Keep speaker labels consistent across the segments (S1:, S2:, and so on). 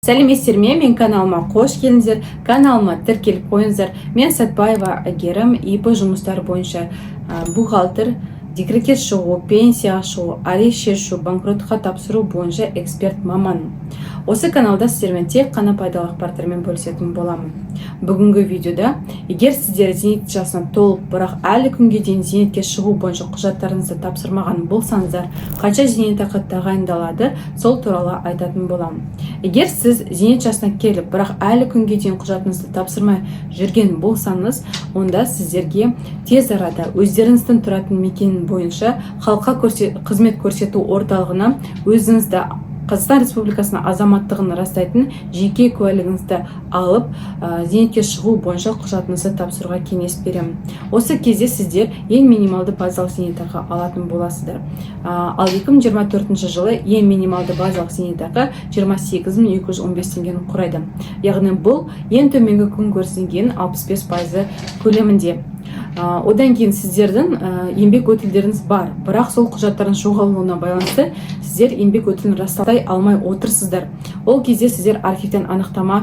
S1: Сәлеметсіздер ме? Мен каналыма қош келдіңіздер. Каналыма тіркеліп қойыңыздар. Мен Сәтбаева Әйгерім, ИП жұмыстары бойынша бухгалтер, декретке шығу, пенсияға шығу, арест шешу, банкротқа тапсыру бойынша эксперт маман. Осы каналда сіздермен тек қана пайдалы ақпараттармен бөлісетін боламын. Бүгінгі видеода, егер сіздер зейнет жасына толып, бірақ әлі күнге дейін зейнетке шығу бойынша құжаттарыңызды тапсырмаған болсаңыздар, қанша зейнетақы тағайындалады, сол туралы айтатын боламын. Егер сіз зейнет жасына келіп, бірақ әлі күнге дейін құжатыңызды тапсырмай жүрген болсаңыз, онда сіздерге тез арада өздеріңіздің тұратын мекенің бойынша халыққа қызмет көрсету орталығына өзіңізді Қазақстан Республикасының азаматтығын растайтын жеке куәлігіңізді алып, зейнетке шығу бойынша құжатыңызды тапсыруға кеңес беремін. Осы кезде сіздер ең минималды базалық зейнетақы алатын боласыздар. Ал 2024 жылы ең минималды базалық зейнетақы 28.215 теңгені құрайды. Яғни бұл ең төменгі күнкөріс деңгейінің 65% көлемінде. Одан кейін сіздердің еңбек өтілдеріңіз бар, бірақ сол құжаттардың жоғалуына байланысты сіздер еңбек өтілін растай алмай отырсыздар. Ол кезде сіздер архивтен анықтама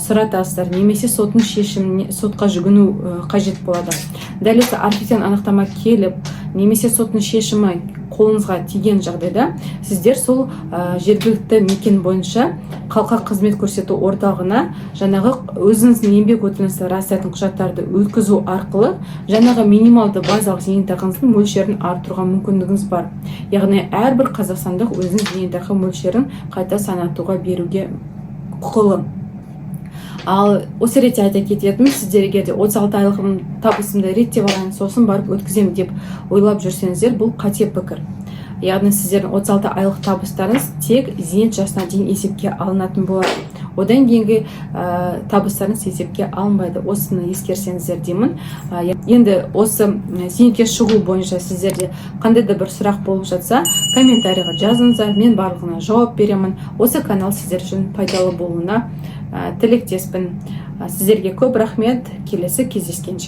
S1: сұратасыздар, немесе соттың шешіміне сотқа жүгіну қажет болады. Дәл осы архивтен анықтама келіп, немесе соттың шешімі қолыңызға тиген жағдайда сіздер сол жергілікті мекен бойынша халыққа қызмет көрсету орталығына жаңағы өзіңіздің еңбек өтіліңізді растайтын құжаттарды өткізу арқылы жаңағы минималды базалық зейнетақыңыздың мөлшерін арттыруға мүмкіндігіңіз бар. Яғни әрбір қазақстандық өзінің зейнетақы мөлшерін қайта санатуға беруге құқылы. Ал осы ретте айта кететінім, сіздерге де 36 айлық табысымды реттеп алайын, сосын барып өткіземін деп ойлап жүрсеңіздер, бұл қате пікір. Яғни сіздердің 36 айлық табыстарыңыз тек зейнет жасына дейін есепке алынатын болады. Одан кейінгі табыстарыңыз есепке алынбайды. Осыны ескерсеңіздер деймін. Енді осы зейнетке шығу бойынша сіздерде қандай да бір сұрақ болып жатса, комментарийға жазыңыздар, мен барлығына жауап беремін. Осы канал сіздер үшін пайдалы болуына тілектеспін. Сіздерге көп рахмет. Келесі кездескенше.